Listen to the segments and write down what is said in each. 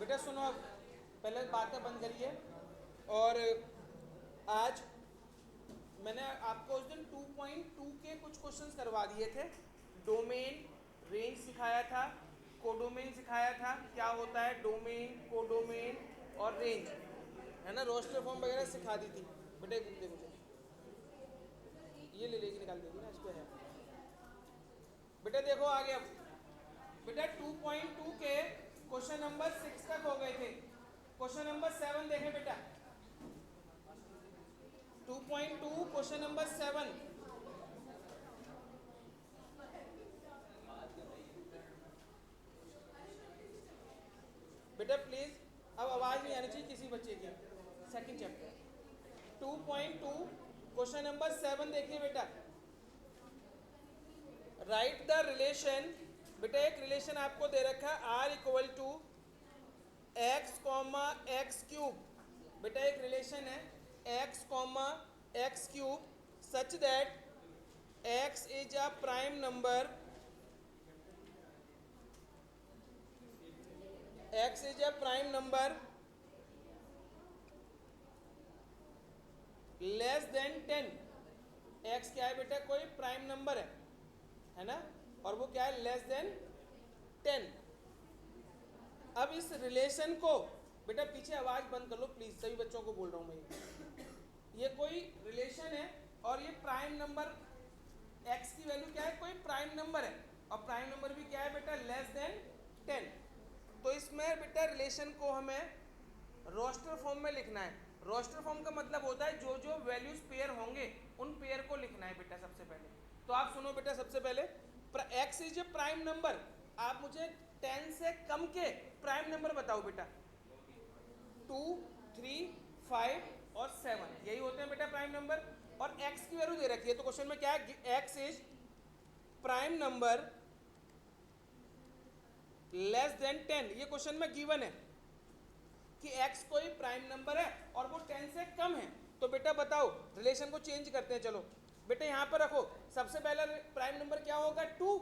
बेटा सुनो, अब पहले बातें बंद करिए। और आज मैंने आपको उस दिन 2.2 के कुछ क्वेश्चंस करवा दिए थे। डोमेन, रेंज सिखाया था, कोडोमेन सिखाया था, क्या होता है डोमेन, कोडोमेन और रेंज, है ना। रोस्टर फॉर्म वगैरह सिखा दी थी। बेटा एक देखो, मुझे ये ले लेके निकाल देगी ना, इस पे है। बेटा देखो आगे अब। बेटा 2.2 के क्वेश्चन नंबर 6 तक हो गए थे। क्वेश्चन नंबर 7 देखें बेटा। 2.2 क्वेश्चन नंबर 7। बेटा प्लीज, अब आवाज नहीं आनी चाहिए किसी बच्चे की। सेकंड चैप्टर 2.2 क्वेश्चन नंबर 7 देखिए बेटा। Write the relation. बेटा एक रिलेशन आपको दे रखा है R equal to x comma x cube. बेटा एक रिलेशन है x comma x cube such that x is a prime number, x is a prime number less than 10। X क्या है बेटा, कोई प्राइम नंबर है ना, और वो क्या है, लेस देन 10। अब इस रिलेशन को, बेटा पीछे आवाज बंद कर लो प्लीज, सभी बच्चों को बोल रहा हूं मैं। ये कोई रिलेशन है और ये प्राइम नंबर, एक्स की वैल्यू क्या है, कोई प्राइम नंबर है, और प्राइम नंबर भी क्या है बेटा, लेस देन 10। तो इसमें बेटा रिलेशन को हमें रोस्टर फॉर्म में लिखना है। रोस्टर फॉर्म का मतलब होता है जो जो वैल्यूज पेयर होंगे उन पेयर को लिखना है बेटा सबसे पहले। तो आप सुनो बेटा, सबसे पहले x is a prime number. आप मुझे 10 से कम के प्राइम नंबर बताओ बेटा। 2, 3, 5 और 7 यही होते हैं बेटा प्राइम नंबर। और x की वैल्यू दे रखी है, तो क्वेश्चन में क्या है, x is prime number less than 10। ये क्वेश्चन में गिवन है कि x कोई प्राइम नंबर है और वो 10 से कम है। तो बेटा बताओ, रिलेशन को चेंज करते हैं। चलो बेटा यहां पर रखो, सबसे पहला प्राइम नंबर क्या होगा, 2।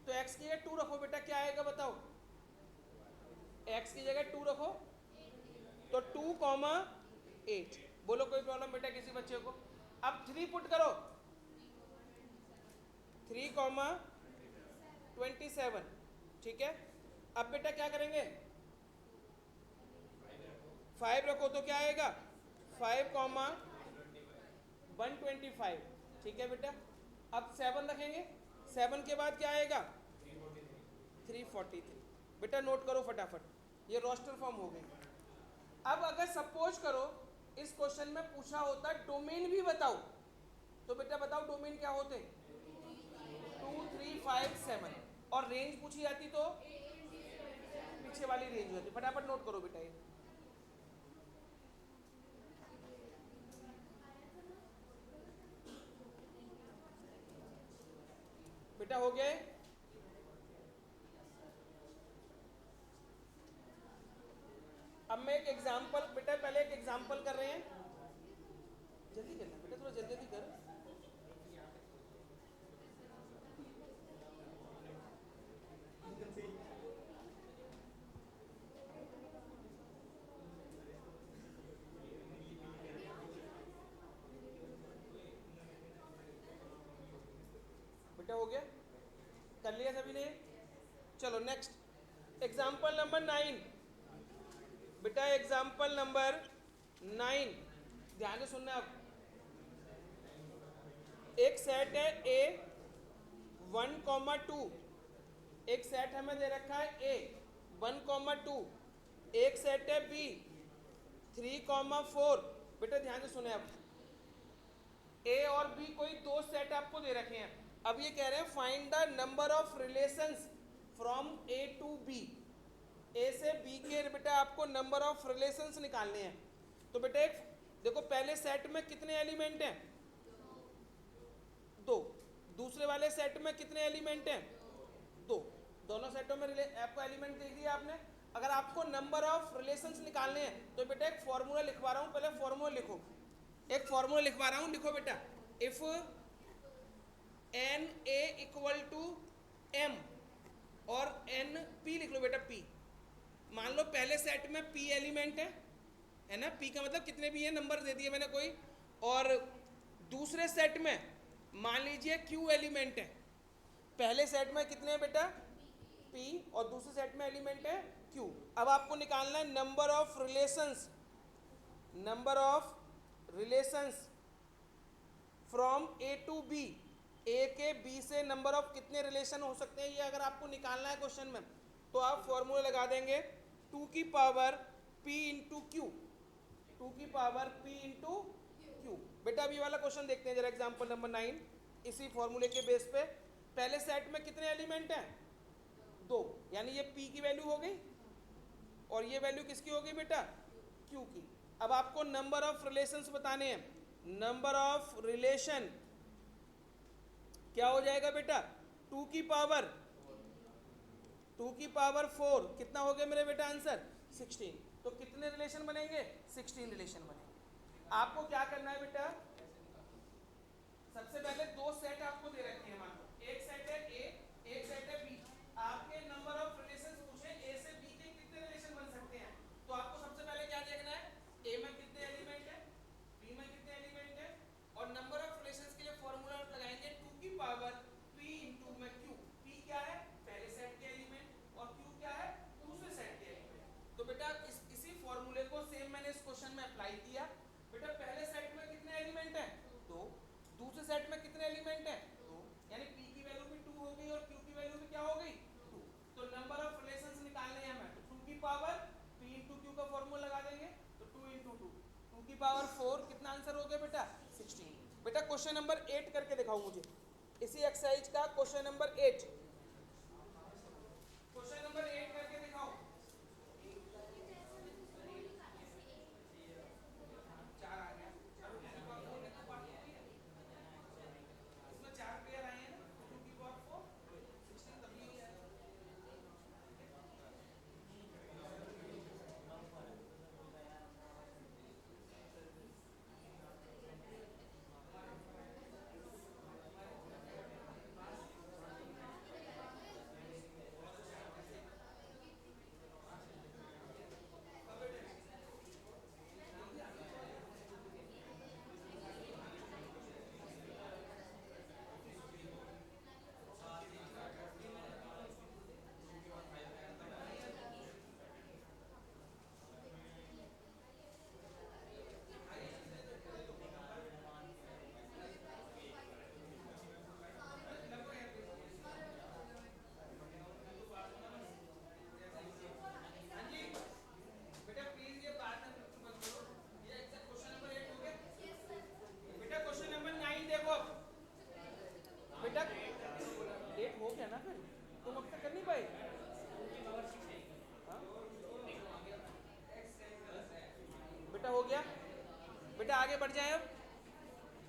तो x की जगह 2 रखो बेटा, क्या आएगा बताओ, x की जगह 2 रखो तो 2,8। बोलो कोई प्रॉब्लम बेटा किसी बच्चे को। अब 3 पुट करो, 3,27। ठीक है। अब बेटा क्या करेंगे, 5 रखो तो क्या आएगा, 5,125। ठीक है बेटा। अब 7 रखेंगे, 7 के बाद क्या आएगा, 343। बेटा नोट करो फटाफट, ये रोस्टर फॉर्म हो गई। अब अगर सपोज करो इस क्वेश्चन में पूछा होता डोमेन भी बताओ, तो बेटा बताओ डोमेन क्या होते, 2, 3, 5, 7। और रेंज पूछी जाती तो पीछे वाली रेंज होती। फटाफट नोट करो बेटा ये। बेटा हो गया। अब मैं एक एग्जांपल, बेटा पहले एक एग्जांपल कर रहे हैं, जल्दी करना बेटा, थोड़ा जल्दी जल्दी कर। बेटा हो गया, कर लिया सभी ने। चलो नेक्स्ट एग्जांपल नंबर 9। बेटा एग्जांपल नंबर 9 ध्यान से सुनना। अब एक सेट है ए 1,2। एक सेट हमें दे रखा है ए 1,2। एक सेट है बी 3,4। बेटा ध्यान से सुने। अब ए और बी कोई दो सेट आपको दे रखे हैं। अब ये कह रहे हैं find the number of relations from A to B. A से बी के बेटा आपको नंबर ऑफ रिलेशंस निकालने हैं। तो बेटा एक देखो, पहले सेट में कितने एलिमेंट हैं, 2। दूसरे वाले सेट में कितने एलिमेंट हैं, 2। दोनों सेटों में आपको एलिमेंट देख दिया आपने। अगर आपको नंबर ऑफ रिलेशंस निकालने हैं तो बेटा एक फॉर्मूला लिखवा रहा हूं, पहले फॉर्मूला लिखो। एक फॉर्मूला लिखवा रहा हूं, लिखो बेटा। If n A equal to m, और एन पी लिख लो बेटा, पी मान लो पहले सेट में p एलिमेंट है ना, p का मतलब कितने भी है नंबर दे दिए मैंने कोई, और दूसरे सेट में मान लीजिए q एलिमेंट है। पहले सेट में कितने हैं बेटा p, और दूसरे सेट में एलिमेंट है q। अब आपको निकालना है number of relations from a to b, a के b से नंबर ऑफ कितने रिलेशन हो सकते हैं, ये अगर आपको निकालना है क्वेश्चन में तो आप फॉर्मूला लगा देंगे 2 की पावर p इंटू क्यू, 2 की पावर p इंटू क्यू। बेटा अभी वाला क्वेश्चन देखते हैं जरा, एग्जाम्पल नंबर 9। इसी फॉर्मूले के बेस पे पहले सेट में कितने एलिमेंट हैं, 2, यानी ये p की वैल्यू हो गई और ये वैल्यू किसकी हो गई बेटा, q की। अब आपको नंबर ऑफ रिलेशंस बताने हैं। नंबर ऑफ रिलेशन क्या हो जाएगा बेटा, 2 की पावर 4, कितना हो गया मेरे बेटा आंसर, 16। तो कितने रिलेशन बनेंगे, 16 रिलेशन बनेंगे। आपको क्या करना है बेटा, सबसे पहले दो सेट आपको दे रखे हैं, मान लो एक सेट है ए, एक सेट है बी। आपके नंबर ऑफ रिलेशंस पूछे ए से बी के कितने रिलेशन बन सकते हैं, तो आपको सबसे पहले क्या देखना है, ए में कितने एलिमेंट है, बी में कितने एलिमेंट है, और नंबर ऑफ रिलेशंस के लिए फॉर्मूला लगाएंगे 2 की पावर p इंटू में q। p क्या है, पहले सेट के एलिमेंट, और q क्या है, दूसरे सेट के एलिमेंट। तो बेटा इसी फॉर्मूले को सेम मैंने इस क्वेश्चन में अप्लाई किया। बेटा पहले सेट में कितने एलिमेंट है, 2, दूसरे सेट में कितने एलिमेंट है, 2, यानी p की वैल्यू भी 2 हो गई और q की वैल्यू भी क्या हो गई, 2। तो नंबर ऑफ रिलेशंस निकालने हैं हमें, तो 2 की पावर p इंटू q का फॉर्मूला लगा देंगे, तो 2 इंटू 2 की पावर 4, कितना आंसर हो गया बेटा, 16। बेटा क्वेश्चन नंबर 8 करके दिखाओ मुझे, इसी एक्सरसाइज का क्वेश्चन नंबर 8, क्वेश्चन नंबर 8 करके दिखाओ। चार आ गया, इसमें 4 पेयर आए हैं ना, 2 की पावर 4, 16 तभी है। हाँ जी बेटा प्लीज ये बात मत करो, ये एग्जैक्ट क्वेश्चन नंबर 8 हो गया। बेटा क्वेश्चन नंबर 9 देखो अब। बेटा 8 हो गया ना, फिर तुम अब तक कर नहीं पाए। हाँ? बेटा हो गया, बेटा आगे बढ़ जाए, अब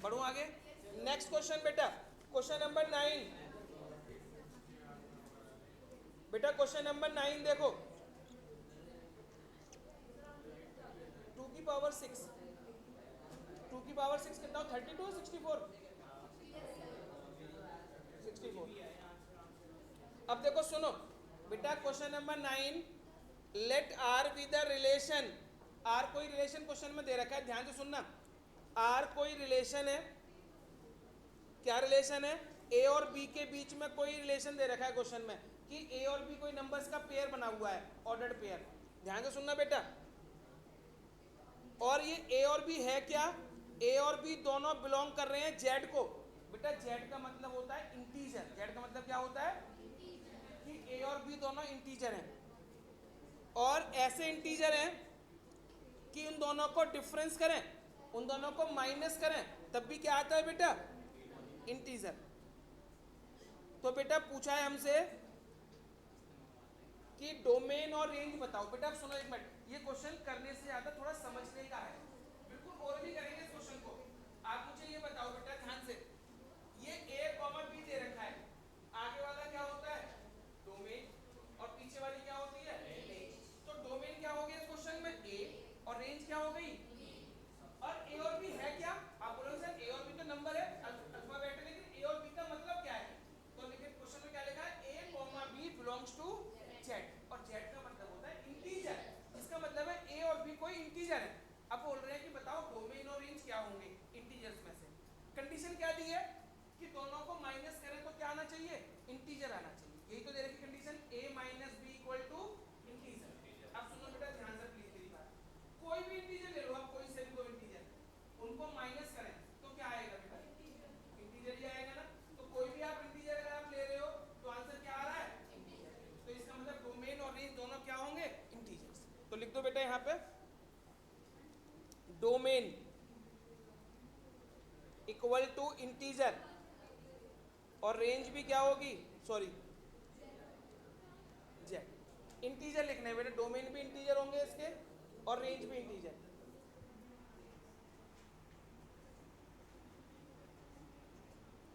बढ़ूं आगे। नेक्स्ट क्वेश्चन बेटा, क्वेश्चन नंबर 9। बेटा क्वेश्चन नंबर 9 देखो, 2 की पावर 6, 2 की पावर 6 कितना हो, 32 64, 64। अब देखो सुनो बेटा, question number 9, let R be the relation. R कोई रिलेशन क्वेश्चन में दे रखा है, ध्यान से सुनना। आर कोई रिलेशन है, क्या रिलेशन है, ए और बी के बीच में कोई रिलेशन दे रखा है क्वेश्चन में कि ए और बी कोई नंबर्स का पेयर बना हुआ है, ऑर्डर्ड पेयर। ध्यान से सुनना बेटा, और ये ए और बी है क्या, ए और बी दोनों बिलोंग कर रहे हैं जेड को। बेटा जेड का मतलब होता है इंटीजर, जेड का मतलब क्या होता है कि ए और बी दोनों इंटीजर हैं, और ऐसे इंटीजर हैं कि उन दोनों को डिफरेंस करें, उन दोनों को माइनस करें, तब भी क्या आता है बेटा, इंटीजर। तो बेटा पूछा है हमसे कि डोमेन और रेंज बताओ। बेटा सुनो एक मिनट, ये क्वेश्चन करने से ज्यादा थोड़ा समझने का है, बिल्कुल और भी करेंगे इस क्वेश्चन को। आप मुझे ये बताओ बेटा ध्यान से, ये ए कॉमा बी दे रखा है, आगे वाला क्या होता है, डोमेन, और पीछे वाली क्या होती है, रेंज। तो डोमेन क्या हो गया इस क्वेश्चन में, ए, और रेंज क्या हो गई, और ए और बी है क्या। आप बोलोगे सर ए और बी तो नंबर है, अल्फाबेट है, लेकिन ए और बी का मतलब क्या है, तो लेकिन क्वेश्चन में क्या लिखा है, A comma B belongs to Z, और जेड का मतलब होता है इंटीजर। तो लिख दो बेटा यहाँ पे डोमेन इक्वल टू इंटीजर, और रेंज भी क्या होगी, सॉरी जेड। इंटीजर लिखना है बेटा, डोमेन भी इंटीजर होंगे इसके और रेंज भी इंटीजर।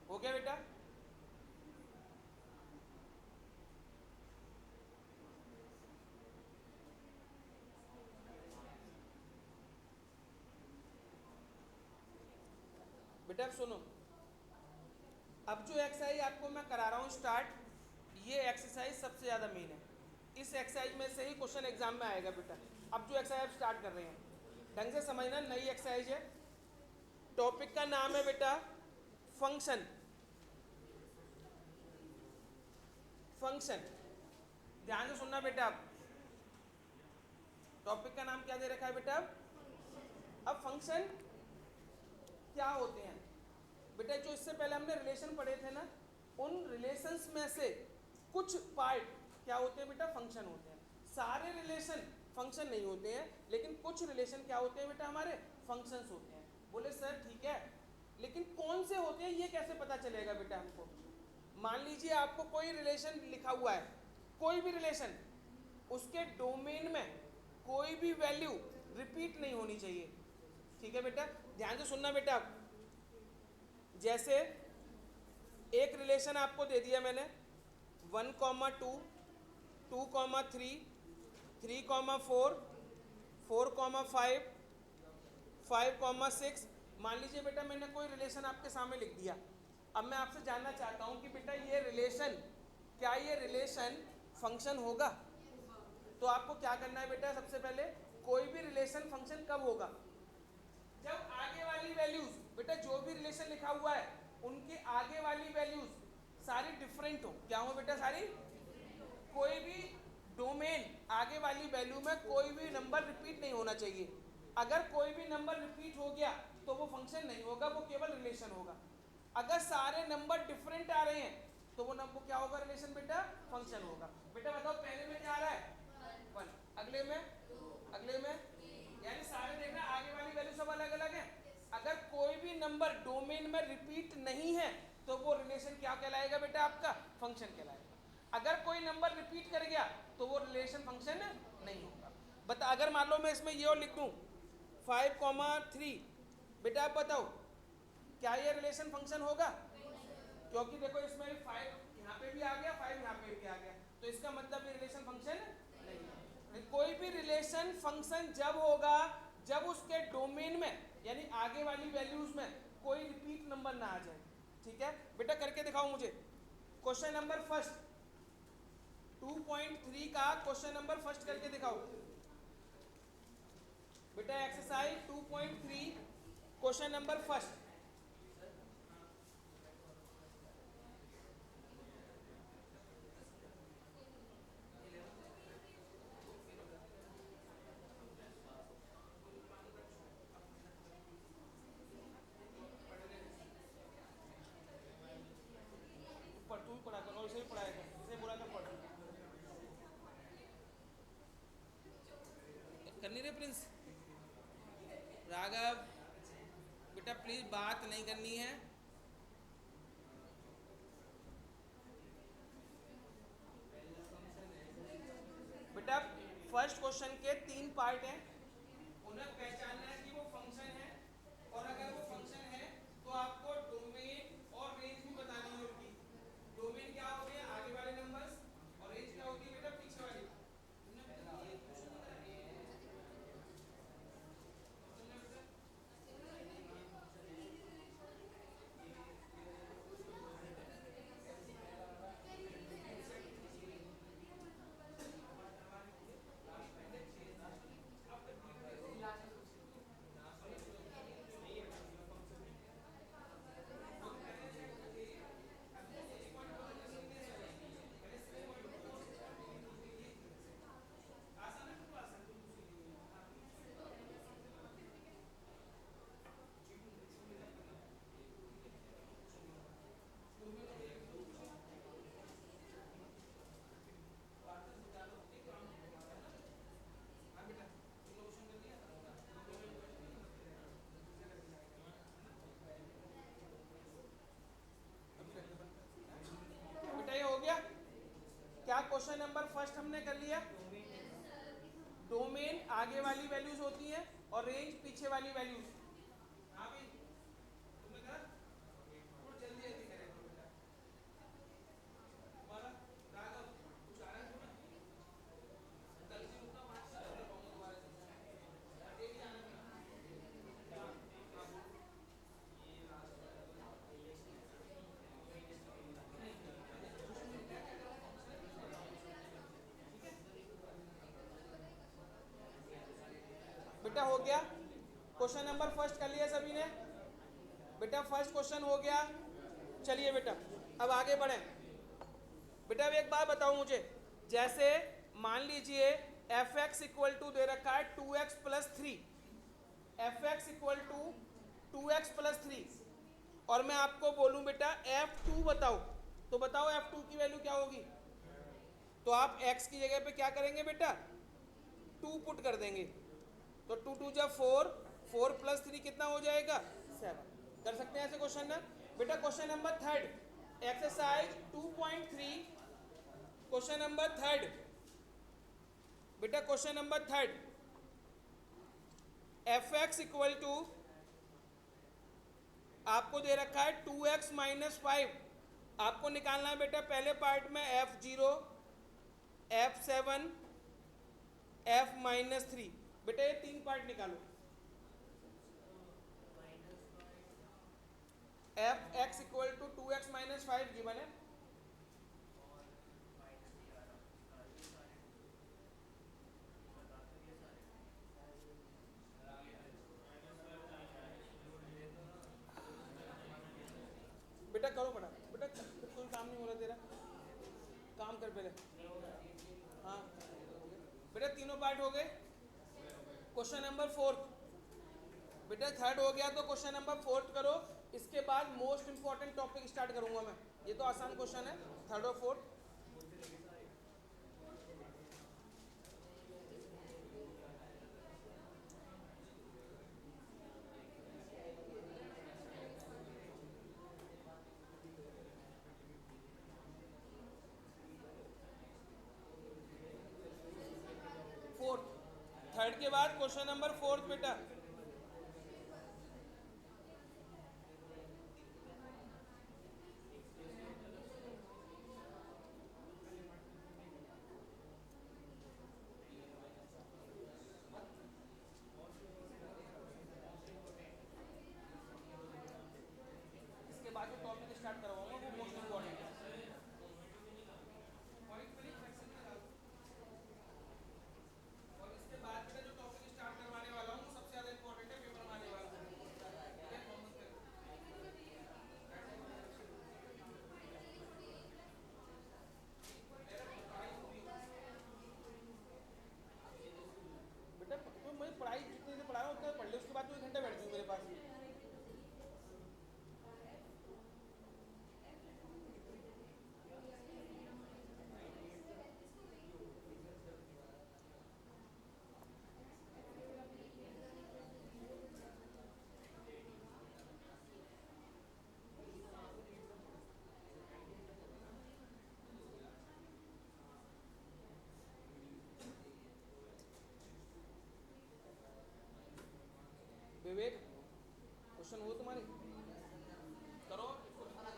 हो गया बेटा? बेटा अब सुनो, अब जो एक्सरसाइज आपको मैं करा रहा हूँ स्टार्ट, ये एक्सरसाइज सबसे ज़्यादा मेन है। इस एक्सरसाइज में से ही क्वेश्चन एग्जाम में आएगा बेटा। अब जो एक्सरसाइज आप स्टार्ट कर रहे हैं ढंग से समझना, नई एक्सरसाइज है। टॉपिक का नाम है बेटा फंक्शन। फंक्शन ध्यान से सुनना बेटा। अब टॉपिक का नाम क्या दे रखा है बेटा? अब फंक्शन क्या होते हैं बेटा? जो इससे पहले हमने रिलेशन पढ़े थे ना, उन रिलेशंस में से कुछ पार्ट क्या होते हैं बेटा? फंक्शन होते हैं। सारे रिलेशन फंक्शन नहीं होते हैं, लेकिन कुछ रिलेशन क्या होते हैं बेटा? हमारे फंक्शंस होते हैं। बोले सर ठीक है, लेकिन कौन से होते हैं ये कैसे पता चलेगा बेटा हमको? मान लीजिए आपको कोई रिलेशन लिखा हुआ है, कोई भी रिलेशन, उसके डोमेन में कोई भी वैल्यू रिपीट नहीं होनी चाहिए। ठीक है बेटा, ध्यान से सुनना बेटा। जैसे एक रिलेशन आपको दे दिया मैंने 1,2, 2,3, 3,4, 4,5, 5,6। मान लीजिए बेटा मैंने कोई रिलेशन आपके सामने लिख दिया। अब मैं आपसे जानना चाहता हूं कि बेटा ये रिलेशन, क्या ये रिलेशन फंक्शन होगा? तो आपको क्या करना है बेटा? सबसे पहले कोई भी रिलेशन फंक्शन कब होगा? जब आगे वाली वैल्यूज, बेटा जो भी रिलेशन लिखा हुआ है उनके आगे वाली वैल्यूज सारी डिफरेंट हो। क्या हो बेटा? सारी, कोई भी डोमेन आगे वाली वैल्यू में कोई भी नंबर रिपीट नहीं होना चाहिए। अगर कोई भी नंबर रिपीट हो गया तो वो फंक्शन नहीं होगा, वो केवल रिलेशन होगा। अगर सारे नंबर डिफरेंट आ रहे हैं तो वो नंबर क्या होगा? रिलेशन बेटा फंक्शन होगा। बेटा बताओ पहले में क्या आ रहा है? 1, अगले में, अगले में, यानी सारे देखना आगे वाली वैल्यू सब अलग अलग है। अगर कोई भी नंबर डोमेन में रिपीट नहीं है तो वो रिलेशन क्या कहलाएगा बेटा? आपका फंक्शन कहलाएगा। अगर कोई नंबर रिपीट कर गया तो वो रिलेशन फंक्शन नहीं होगा। बता, अगर मान लो मैं इसमें ये और लिख दूं 5,3, बेटा आप बताओ क्या ये रिलेशन फंक्शन होगा? क्योंकि देखो इसमें 5 यहाँ पे भी आ गया, 5 यहाँ पे भी आ गया, तो इसका मतलब ये रिलेशन फंक्शन नहीं है। कोई भी रिलेशन फंक्शन जब होगा जब उसके डोमेन में यानी आगे वाली वैल्यूज में कोई रिपीट नंबर ना आ जाए। ठीक है बेटा, करके दिखाओ मुझे। क्वेश्चन नंबर फर्स्ट 2.3 का क्वेश्चन नंबर फर्स्ट करके दिखाओ बेटा। Exercise 2.3 question number first. तू पढ़ा कर और इसे भी पढ़ाया कर, इसे बोला कर पढ़ करनी रे प्रिंस। राघव बेटा प्लीज बात नहीं करनी है। बेटा फर्स्ट क्वेश्चन के 3 पार्ट हैं, उन्हें पहचानना है कि वो फंक्शन है, और अगर वो फंक्शन है तो आपको डोमेन और रेंज भी बतानी है उनकी। डोमेन क्या होती है? आगे वाले नंबर्स, और रेंज क्या होती है बेटा? पीछे वाली। फर्स्ट हमने कर लिया, डोमेन आगे वाली वैल्यूज होती हैं और रेंज पीछे वाली वैल्यूज। हाँ भाई तुमने कहा थोड़ा जल्दी जल्दी करें बेटा। तुम्हारा राघव कुछ आ रहा है तुम्हें? कल से रुकना वहाँ से कर पाऊंगा दोबारा से। एक जाना है। हाँ, हाँ, बोल। बेटा हो गया क्वेश्चन नंबर फर्स्ट कर लिया सभी ने? बेटा फर्स्ट क्वेश्चन हो गया। चलिए बेटा अब आगे बढ़ें। बेटा अब एक बात बताओ मुझे, जैसे मान लीजिए एफ एक्स इक्वल टू दे रखा है 2x plus 3, f x equal to 2x plus 3, और मैं आपको बोलूं बेटा f2 बताओ, तो बताओ f2 की वैल्यू क्या होगी? तो आप x की जगह पे क्या करेंगे बेटा? 2 पुट कर देंगे, तो 2 2 जब 4, 4 प्लस 3 कितना हो जाएगा? 7। कर सकते हैं ऐसे क्वेश्चन ना बेटा? Question number third, exercise 2.3, question number third बेटा, question number third, F x equal to आपको दे रखा है 2x माइनस 5, आपको निकालना है बेटा पहले पार्ट में f0, f7, f माइनस 3। बेटा ये 3 पार्ट निकालो। F x equal to 2x minus 5 given है। बेटा करो पड़ा बेटा, कोई काम नहीं हो रहा तेरा, काम कर पहले। हाँ बेटा तीनों पार्ट हो गए। क्वेश्चन नंबर फोर्थ बेटा, थर्ड हो गया तो क्वेश्चन नंबर फोर्थ करो, इसके बाद मोस्ट इंपॉर्टेंट टॉपिक स्टार्ट करूंगा मैं। ये तो आसान क्वेश्चन है, थर्ड और फोर्थ। फोर्थ, थर्ड के बाद क्वेश्चन नंबर फोर्थ बेटा। इसके बाद जो टॉपिक स्टार्ट करवाऊंगा वो मोस्ट इंपॉर्टेंट है। और इसके बाद बेटा जो टॉपिक स्टार्ट करवाने वाला हूँ वो सबसे ज्यादा इंपॉर्टेंट है, पेपर में आने वाला है। बेटा तो मैं पढ़ाई जितनी देर पढ़ा रहा हूँ उतना पढ़ ले, उसके बाद तो 1 घंटा बैठ जाऊँ मेरे पास। विवेक क्वेश्चन हो तुम्हारे? करो तुम्हारे।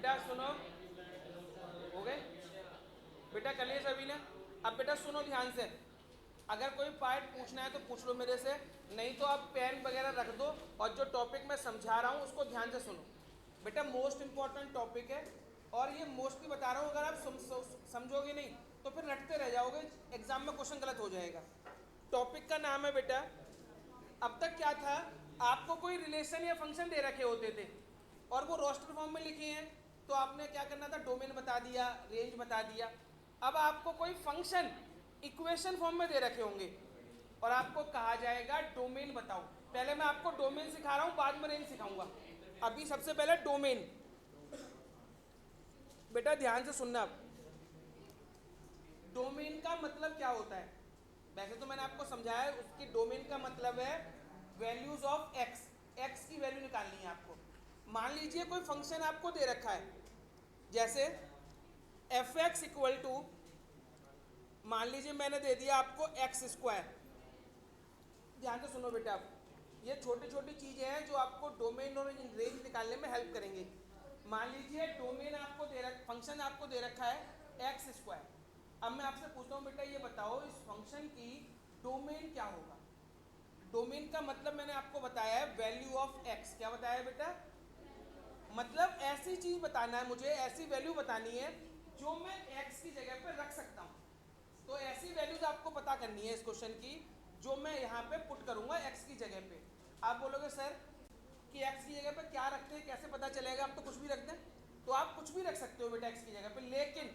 बेटा सुनो, हो गए बेटा, कर लिए सभी ने। अब बेटा सुनो ध्यान से, अगर कोई पार्ट पूछना है तो पूछ लो मेरे से, नहीं तो आप पेन वगैरह रख दो और जो टॉपिक मैं समझा रहा हूँ उसको ध्यान से सुनो। बेटा मोस्ट इंपॉर्टेंट टॉपिक है और ये मोस्टली बता रहा हूँ, अगर आप समझोगे नहीं तो फिर रटते रह जाओगे, एग्जाम में क्वेश्चन गलत हो जाएगा। टॉपिक का नाम है बेटा, अब तक क्या था, आपको कोई रिलेशन या फंक्शन दे रखे होते थे और वो रोस्टर फॉर्म में लिखे हैं, तो आपने क्या करना था, डोमेन बता दिया, रेंज बता दिया। अब आपको कोई फंक्शन इक्वेशन फॉर्म में दे रखे होंगे और आपको कहा जाएगा डोमेन बताओ। पहले मैं आपको डोमेन सिखा रहा हूँ, बाद में रेंज सिखाऊंगा। अभी सबसे पहले डोमेन, बेटा ध्यान से सुनना। अब डोमेन का मतलब क्या होता है, वैसे तो मैंने आपको समझाया है, उसकी डोमेन का मतलब है वैल्यूज ऑफ एक्स, एक्स की वैल्यू निकालनी है आपको। मान लीजिए कोई फंक्शन आपको दे रखा है, जैसे एफ एक्स इक्वल टू, मान लीजिए मैंने दे दिया आपको एक्स स्क्वायर। ध्यान से सुनो बेटा, ये छोटी छोटी चीजें हैं जो आपको डोमेन और रेंज निकालने में हेल्प करेंगी। मान लीजिए डोमेन आपको दे रखा, फंक्शन आपको दे रखा है एक्स स्क्वायर। अब मैं आपसे पूछता हूँ बेटा, ये बताओ इस फंक्शन की डोमेन क्या होगा। डोमेन का मतलब मैंने आपको बताया है वैल्यू ऑफ एक्स। क्या बताया है बेटा, मतलब ऐसी चीज बताना है मुझे, ऐसी वैल्यू बतानी है जो मैं एक्स की जगह पे रख सकता हूँ। तो ऐसी वैल्यूज आपको पता करनी है इस क्वेश्चन की, जो मैं यहाँ पे पुट करूंगा एक्स की जगह पे। आप बोलोगे सर कि एक्स की जगह पे क्या रखते हैं, कैसे पता चलेगा, आप तो कुछ भी रख दें। तो आप कुछ भी रख सकते हो बेटा एक्स की जगह पे, लेकिन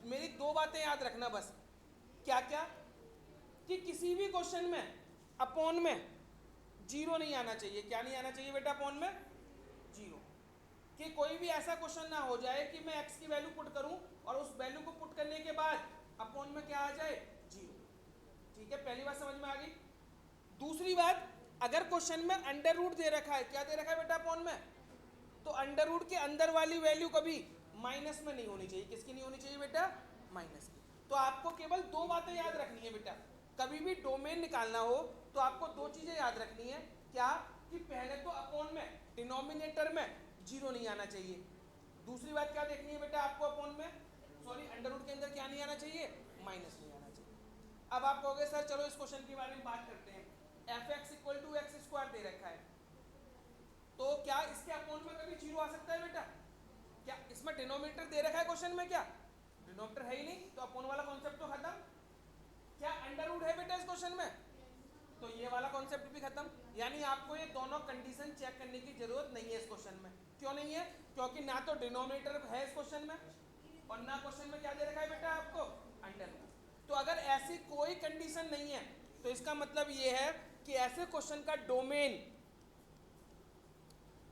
मेरी दो बातें याद रखना बस। क्या क्या, कि किसी भी क्वेश्चन में अपॉन में जीरो नहीं आना चाहिए। क्या नहीं आना चाहिए बेटा अपॉन में, जीरो। कि कोई भी ऐसा क्वेश्चन ना हो जाए कि मैं एक्स की वैल्यू पुट करूं और उस वैल्यू को पुट करने के बाद अपॉन में क्या आ जाए, जीरो। ठीक है, पहली बात समझ में आ गई। दूसरी बात, अगर क्वेश्चन में अंडर रूट दे रखा है, क्या दे रखा है बेटा अपॉन में, तो अंडर रूट के अंदर वाली वैल्यू कभी माइनस में नहीं होनी चाहिए। किसकी नहीं होनी चाहिए बेटा, माइनस की। तो आपको केवल दो बातें याद रखनी है बेटा, कभी भी डोमेन निकालना हो तो आपको दो चीजें याद रखनी है। क्या, कि पहले तो अपॉन में डिनोमिनेटर में जीरो नहीं आना चाहिए। दूसरी बात क्या देखनी है बेटा आपको, अपॉन में सॉरी अंडर रूट के अंदर क्या नहीं आना चाहिए, माइनस नहीं आना चाहिए। अब आप कहोगे सर चलो इस क्वेश्चन के बारे में बात करते हैं। F x equal to X square दे रखा है, तो क्या इसके अपॉन में कभी जीरो आ सकता है बेटा? क्या इसमें डिनोमिनेटर दे रखा है क्वेश्चन में, क्या डिनोमिनेटर है ही नहीं, तो अपॉन वाला कॉन्सेप्ट तो खत्म। क्या अंडर रूट है बेटा इस क्वेश्चन में, तो ये वाला कॉन्सेप्ट भी खत्म। यानी आपको ये दोनों कंडीशन चेक करने की जरूरत नहीं है इस क्वेश्चन में। क्यों नहीं है, क्योंकि ना तो डिनोमिनेटर है इस क्वेश्चन में और ना क्वेश्चन में क्या दे रखा है बेटा आपको, अंडर रूट। तो अगर ऐसी कोई कंडीशन नहीं है तो इसका मतलब ये है कि ऐसे क्वेश्चन का डोमेन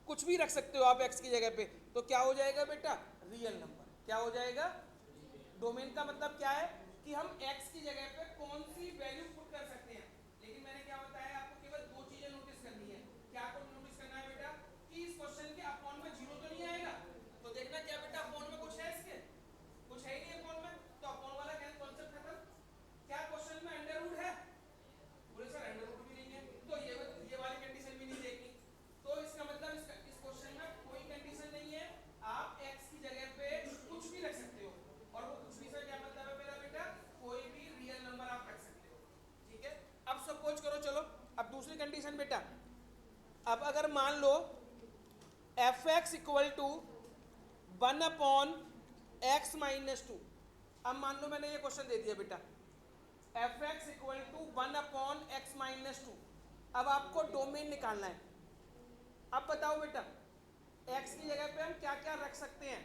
कुछ भी रख सकते हो आप एक्स की जगह पे, तो क्या हो जाएगा बेटा, रियल नंबर। क्या हो जाएगा, डोमेन का मतलब क्या है कि हम एक्स की जगह पे कौन सी वैल्यू पुट कर सकते हैं। लेकिन मैंने क्या बताया आपको, केवल दो चीजें नोटिस करनी है। क्या आपको नोटिस करना है बेटा, कि इस क्वेश्चन के अपॉन में जीरो तो नहीं आएगा। तो देखना क्या बेटा अपॉन में कुछ है, इसके कुछ है ही नहीं अपॉन में, तो अपॉन वाला क्या कॉन्सेप्ट खत्म। क्या क्वेश्चन में अंडर रूट है, बोले सर अंडर रूट भी नहीं है, तो ये वाली कंडीशन भी नहीं देखनी। तो इसका मतलब इस क्वेश्चन में कोई कंडीशन नहीं है, आप एक्स की जगह पे कुछ भी रख सकते हो। और वो कुछ भी से क्या मतलब है मेरा बेटा, कोई भी रियल नंबर आप रख सकते हो। ठीक है, अब सपोज करो, चलो अब दूसरी कंडीशन बेटा। अब अगर मान लो F x equal to 1/x-2। अब मान लो मैंने ये क्वेश्चन दे दिया बेटा, f x equal to 1/x-2। अब आपको डोमेन निकालना है। अब बताओ बेटा x की जगह पे हम क्या क्या रख सकते हैं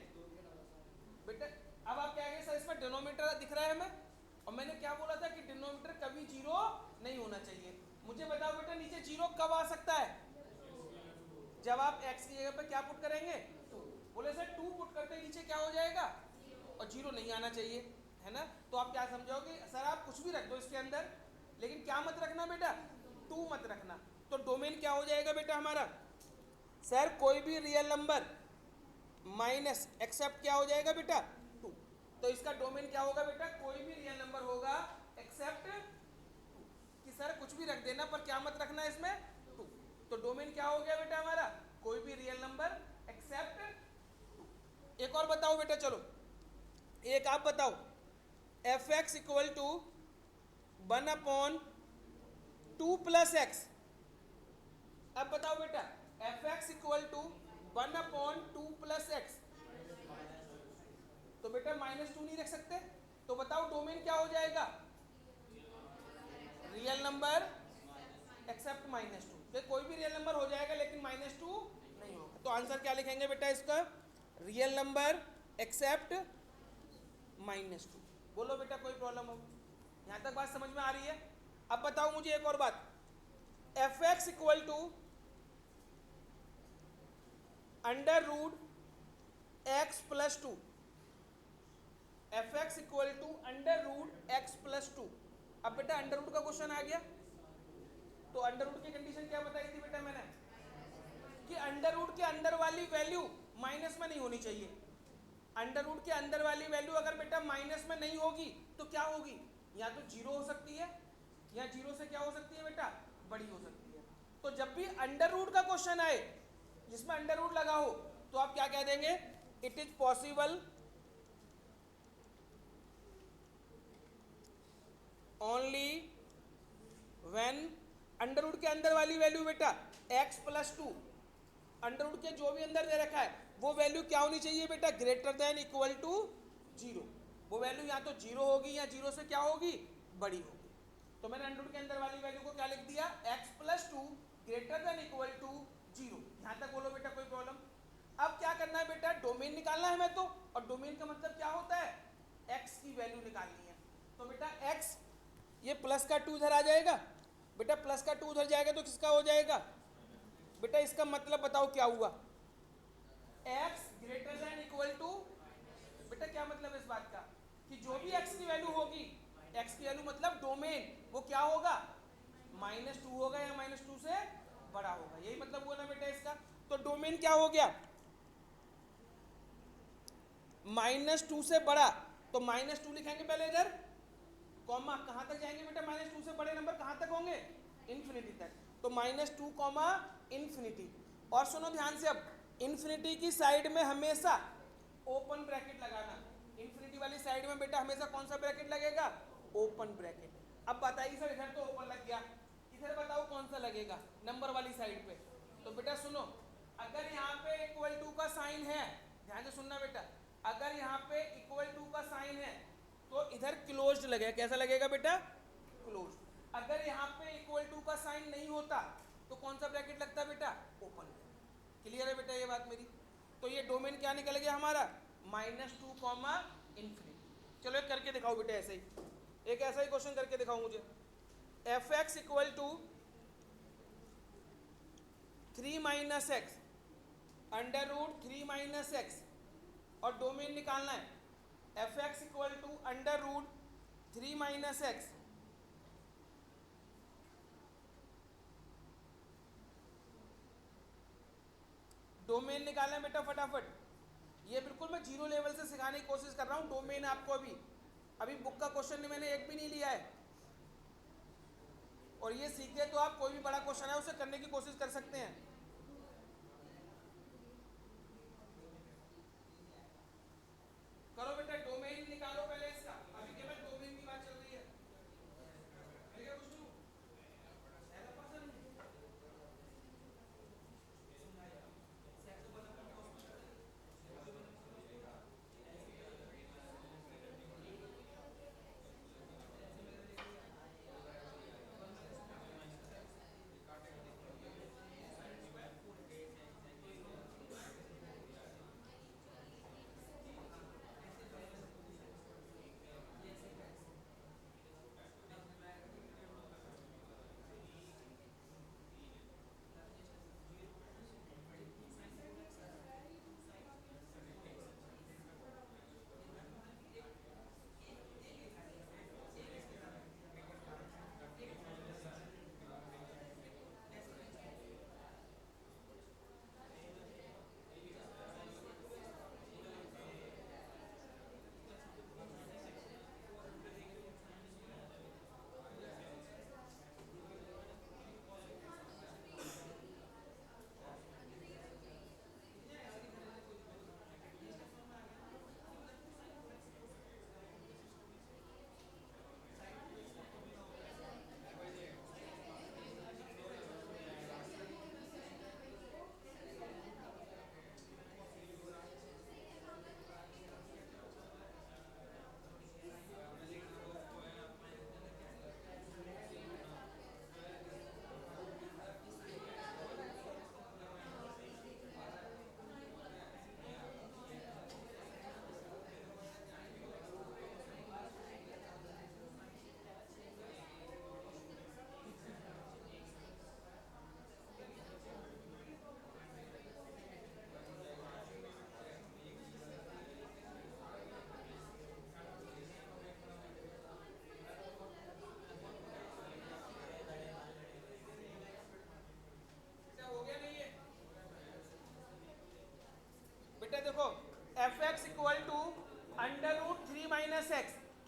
बेटा। अब आप क्या कहेंगे सर इसमें डिनोमिनेटर दिख रहा है हमें, और मैंने क्या बोला था कि डिनोमिनेटर कभी जीरो नहीं होना चाहिए। मुझे बताओ बेटा नीचे जीरो कब आ सकता है, जब आप x की जगह पे क्या पुट करेंगे, 2। बोले सर 2 पुट करते नीचे क्या हो जाएगा, और जीरो नहीं आना चाहिए, है ना। तो आप क्या समझोगे, सर आप कुछ भी रख दो इसके अंदर, लेकिन क्या मत रखना बेटा, 2 मत रखना। तो डोमेन क्या हो जाएगा बेटा हमारा, सर कोई भी रियल नंबर माइनस एक्सेप्ट क्या हो जाएगा बेटा, 2। तो इसका डोमेन क्या होगा बेटा, कोई भी रियल नंबर होगा एक्सेप्ट 2। कि सर कुछ भी रख देना पर क्या मत रखना इसमें, 2। तो डोमेन क्या हो गया बेटा हमारा, कोई भी रियल नंबर एक्सेप्ट 2। एक और बताओ बेटा, चलो एक आप बताओ, f x equal to 1/2 plus x. अब बताओ बेटा, f x equal to 1/2 plus x, तो बेटा -2 नहीं रख सकते, तो बताओ डोमेन क्या हो जाएगा, रियल नंबर एक्सेप्ट -2। तो कोई भी रियल नंबर हो जाएगा लेकिन -2 नहीं होगा। तो आंसर क्या लिखेंगे बेटा इसका, रियल नंबर एक्सेप्ट -2। बोलो बेटा कोई प्रॉब्लम हो, यहां तक बात समझ में आ रही है। अब बताओ मुझे एक और बात, f x equal to √x+2, f x equal to √x+2। अब बेटा अंडर रूट का क्वेश्चन आ गया, तो अंडर रूट की कंडीशन क्या बताई थी बेटा मैंने, कि अंडर रूट के अंदर वाली वैल्यू माइनस में नहीं होनी चाहिए। अंडर रूट के अंदर वाली वैल्यू अगर बेटा माइनस में नहीं होगी तो क्या होगी, या तो 0 हो सकती है, या 0 से क्या हो सकती है बेटा, बड़ी हो सकती है। तो जब भी अंडर रूट का क्वेश्चन आए जिसमें अंडर रूट लगा हो, तो आप क्या कह देंगे, it is possible only when under root के अंदर वाली वैल्यू बेटा x+2, अंडर रूट के जो भी अंदर दे रखा है वो वैल्यू क्या होनी चाहिए बेटा, ग्रेटर देन इक्वल टू 0। वो वैल्यू या तो 0 होगी या 0 से क्या होगी, बड़ी होगी। तो मैंने अंडर रूट के अंदर वाली वैल्यू को क्या लिख दिया, x+2 greater than equal to 0। यहां तक बोलो बेटा कोई प्रॉब्लम। अब क्या करना है बेटा, डोमेन निकालना है हमें तो, और डोमेन का मतलब क्या होता है, x की वैल्यू निकालनी है। तो बेटा x, ये प्लस का 2 इधर आ जाएगा बेटा, प्लस का 2 उधर जाएगा तो किसका हो जाएगा बेटा, इसका मतलब बताओ क्या हुआ, x greater than equal to, बेटा क्या मतलब इस बात का, कि जो भी x की वैल्यू होगी, x की वैल्यू मतलब डोमेन, वो क्या होगा, -2 होगा या -2 से बड़ा होगा, यही मतलब हुआ ना बेटा इसका। तो डोमेन क्या हो गया, -2 से बड़ा, तो -2 लिखेंगे पहले इधर, कॉमा कहां तक जाएंगे बेटा, -2 से बड़े नंबर कहां तक होंगे, इन्फिनिटी तक। तो -2 कॉमा इन्फिनिटी। और सुनो ध्यान से, अब इन्फिनिटी की साइड में हमेशा ओपन ब्रैकेट लगाना, इन्फिनिटी वाली साइड में बेटा हमेशा कौन सा ब्रैकेट लगेगा, ओपन ब्रैकेट। अब बताइए सर, इधर तो ओपन लग गया, इधर बताओ कौन सा लगेगा, नंबर वाली साइड पे। तो बेटा सुनो, अगर यहाँ पे इक्वल टू का साइन है, ध्यान से सुनना बेटा, अगर यहाँ पे इक्वल टू का साइन है तो इधर क्लोज्ड लगेगा, कैसा लगेगा बेटा, क्लोज। अगर यहाँ पे इक्वल टू का साइन नहीं होता तो कौन सा ब्रैकेट लगता बेटा, ओपन। क्लियर है बेटा ये बात मेरी। तो ये डोमेन क्या निकल गया हमारा, -2 कॉमा इन्फिनिटी। चलो एक करके दिखाओ बेटा, ऐसे ही एक ऐसा ही क्वेश्चन करके दिखाओ मुझे, f x equal to 3 - x √3 - x, और डोमेन निकालना है, f x equal to √3 - x, domain निकालना है बेटा फटाफट। ये बिल्कुल मैं 0 लेवल से सिखाने की कोशिश कर रहा हूँ, डोमेन आपको अभी बुक का क्वेश्चन मैंने एक भी नहीं लिया है, और ये सीखे तो आप कोई भी बड़ा क्वेश्चन है उसे करने की कोशिश कर सकते हैं। करो बेटा, डोमेन निकालो पहले इसका, अभी केवल डोमेन की बात चल रही है। मैं क्या पूछ लूं? पहला पर्सन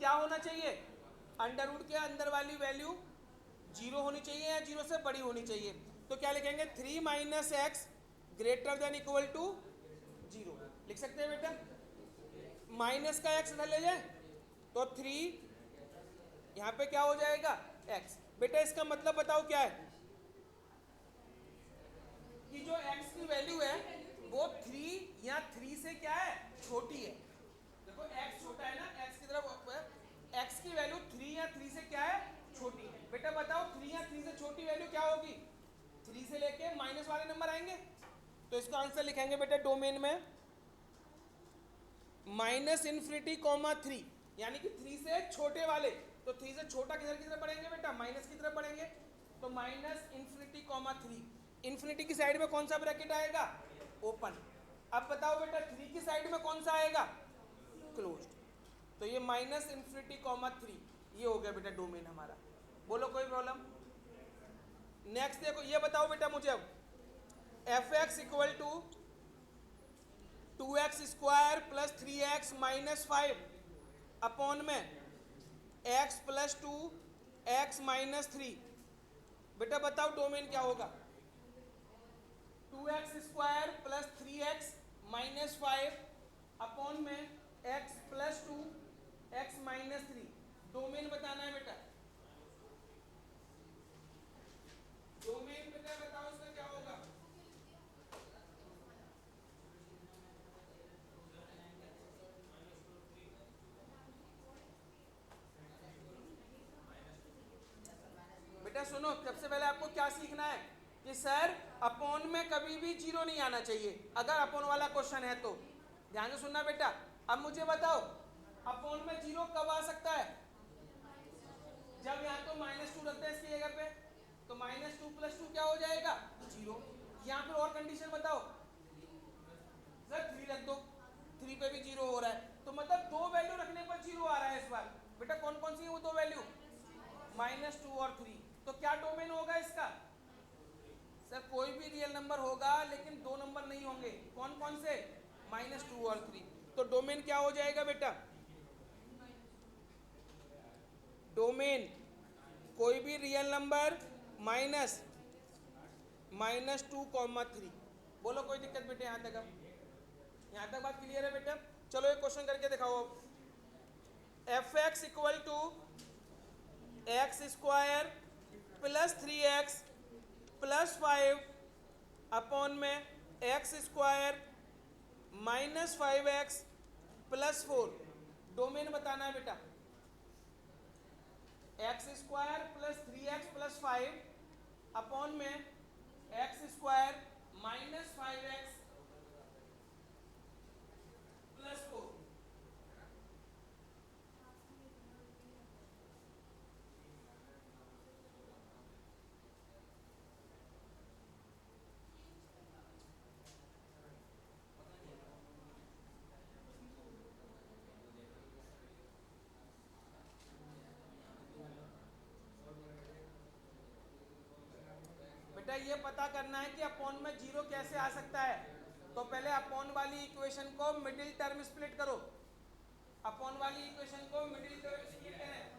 क्या होना चाहिए, अंडर रूट के अंदर वाली वैल्यू जीरो होनी चाहिए या जीरो से बड़ी होनी चाहिए। तो क्या लिखेंगे, 3 minus x greater than equal to zero लिख सकते हैं बेटा। माइनस का एक्स इधर ले जाए तो 3 यहाँ पे क्या हो जाएगा एक्स। बेटा इसका मतलब बताओ क्या है कि जो x की वैल्यू है वो 3 या 3 से क्या है छोटी है। देखो x छोटा है ना, x की तरफ x की वैल्यू 3 या 3 से क्या है छोटी है। बेटा बताओ 3 या 3 से छोटी वैल्यू क्या होगी, 3 से लेके माइनस वाले नंबर आएंगे। तो इसका आंसर लिखेंगे बेटा डोमेन में माइनस इन्फिनिटी कॉमा 3, यानी कि 3 से छोटे वाले। तो 3 से छोटा किधर की तरफ बढ़ेंगे बेटा, माइनस की तरफ बढ़ेंगे। तो माइनस इन्फिनिटी कॉमा 3, इन्फिनिटी की साइड में कौन सा ब्रैकेट आएगा, ओपन। अब बताओ बेटा 3 की साइड में कौन सा आएगा, क्लोज्ड। तो ये माइनस इन्फिनिटी कॉमा 3 ये हो गया बेटा डोमेन हमारा। बोलो कोई प्रॉब्लम। नेक्स्ट देखो, ये बताओ बेटा मुझे अब F x equal to 2x square plus 3x minus 5 upon में x प्लस 2 x माइनस 3। बेटा बताओ डोमेन क्या होगा, 2x square plus 3x minus 5 upon में x plus 2 x minus 3। Domain बताना है बेटा, डोमेन बेटा बताओ इसका क्या होगा। बेटा सुनो, सबसे पहले आपको क्या सीखना है कि सर अपॉन में कभी भी जीरो नहीं आना चाहिए अगर अपॉन वाला क्वेश्चन है तो। ध्यान से सुनना बेटा। अब मुझे बताओ अपॉन में जीरो कब आ सकता है, जब यहाँ तो माइनस 2 रखते हैं इसकी जगह पे, तो माइनस 2 प्लस 2 क्या हो जाएगा जीरो। यहाँ पर और कंडीशन बताओ, सर 3 रख दो, 3 पे भी जीरो हो रहा है। तो मतलब दो वैल्यू रखने पर जीरो आ रहा है इस बार। बेटा कौन कौन सी है वो दो वैल्यू, माइनस 2 और 3। तो क्या डोमेन होगा इसका, सर कोई भी रियल नंबर होगा लेकिन दो नंबर नहीं होंगे। कौन कौन से, माइनस 2 और 3। तो डोमेन क्या हो जाएगा बेटा, डोमेन कोई भी रियल नंबर माइनस 2 कॉमा 3। बोलो कोई दिक्कत बेटे यहाँ तक, अब यहाँ तक बात क्लियर है बेटा। चलो एक क्वेश्चन करके दिखाओ अब। F x equal to X square plus 3x plus 5 upon में X square minus 5x plus 4। Domain बताना है बेटा, X square plus 3x plus 5 upon में X square minus 5x plus 4। बेटा ये पता करना है कि अपॉन में जीरो कैसे आ सकता है। तो पहले अपॉन वाली इक्वेशन को मिडिल टर्म स्प्लिट करो, अपॉन वाली इक्वेशन को मिडिल टर्म स्प्लिट करें।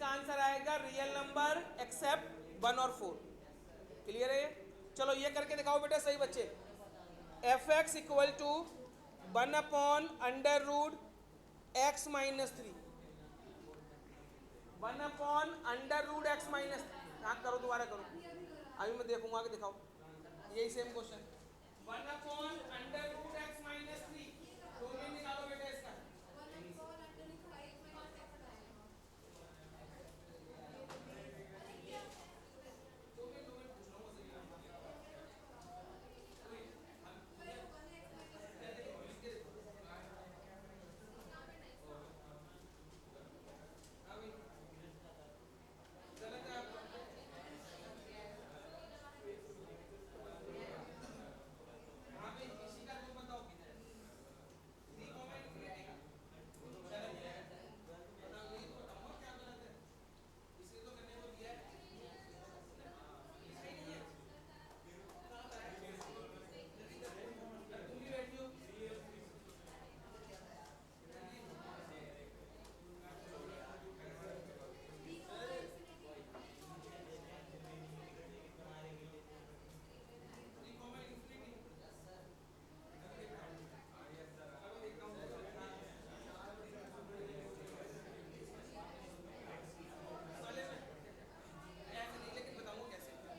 इसका आंसर आएगा रियल नंबर एक्सेप्ट 1 और 4। क्लियर है ये? चलो ये करके दिखाओ बेटा सही बच्चे। F x equal to 1/√x minus 3, 1/√x minus. हाँ करो, दोबारा करो, अभी मैं देखूंगा कि दिखाओ। यही same question, 1/√x minus 3, domain निकालो बेटा इसका।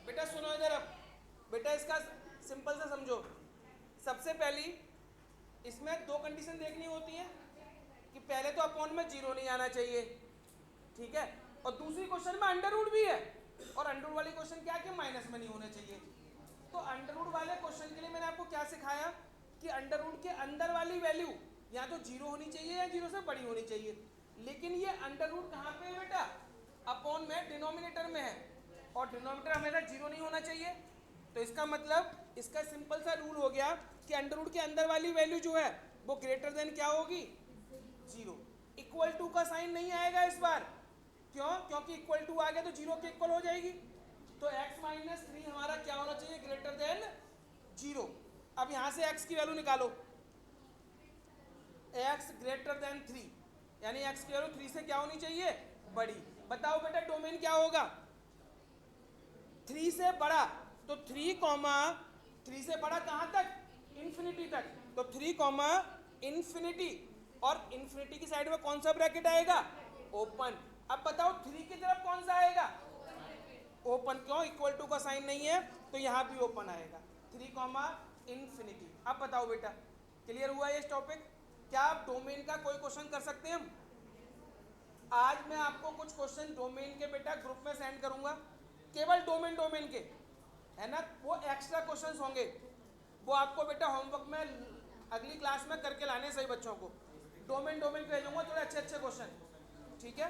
बेटा सुनो इधर, अब बेटा इसका सिंपल से समझो। सबसे पहली इसमें दो कंडीशन देखनी होती है कि पहले तो अपॉन में जीरो नहीं आना चाहिए, ठीक है, और दूसरी क्वेश्चन में अंडर रूट भी है, और अंडर रूट वाली क्वेश्चन क्या है कि माइनस में नहीं होने चाहिए। तो अंडर रूट वाले क्वेश्चन के लिए मैंने आपको क्या सिखाया कि अंडर रूट के अंदर वाली वैल्यू या तो जीरो होनी चाहिए या जीरो से बड़ी होनी चाहिए। लेकिन ये अंडर रूट कहाँ पे है बेटा? अपॉन में डिनोमिनेटर में है, और डिनोमिनेटर हमेशा जीरो नहीं होना चाहिए। तो इसका मतलब इसका सिंपल सा रूल हो गया कि अंडर रूट के अंदर वाली वैल्यू जो है वो ग्रेटर देन क्या होगी? जीरो। इक्वल टू का साइन नहीं आएगा इस बार, क्यों? क्योंकि इक्वल टू आ गया तो जीरो के इक्वल हो जाएगी। तो x माइनस 3 हमारा क्या होना चाहिए? Greater than zero. अब यहां से x की वैल्यू निकालो, x ग्रेटर देन 3, यानी x की वैल्यू 3 से क्या होनी चाहिए? बड़ी। बताओ बेटा डोमेन क्या होगा? 3 से बड़ा, तो 3 से बड़ा कहां तक? इंफिनिटी तक। तो 3 इंफिनिटी, और इंफिनिटी की साइड में कौन सा ब्रैकेट आएगा? ओपन। अब बताओ 3 की तरफ कौन सा आएगा? ओपन। क्यों? इक्वल टू का साइन नहीं है तो यहां भी ओपन आएगा। 3 इंफिनिटी। अब बताओ बेटा क्लियर हुआ ये टॉपिक? क्या आप डोमेन का कोई क्वेश्चन कर सकते हैं हम? आज मैं आपको कुछ क्वेश्चन डोमेन के बेटा ग्रुप में सेंड करूंगा, केवल डोमेन के, है ना? वो एक्स्ट्रा क्वेश्चंस होंगे, वो आपको बेटा होमवर्क में अगली क्लास में करके लाने सही बच्चों को। डोमेन भेजूंगा थोड़े अच्छे क्वेश्चन, ठीक है?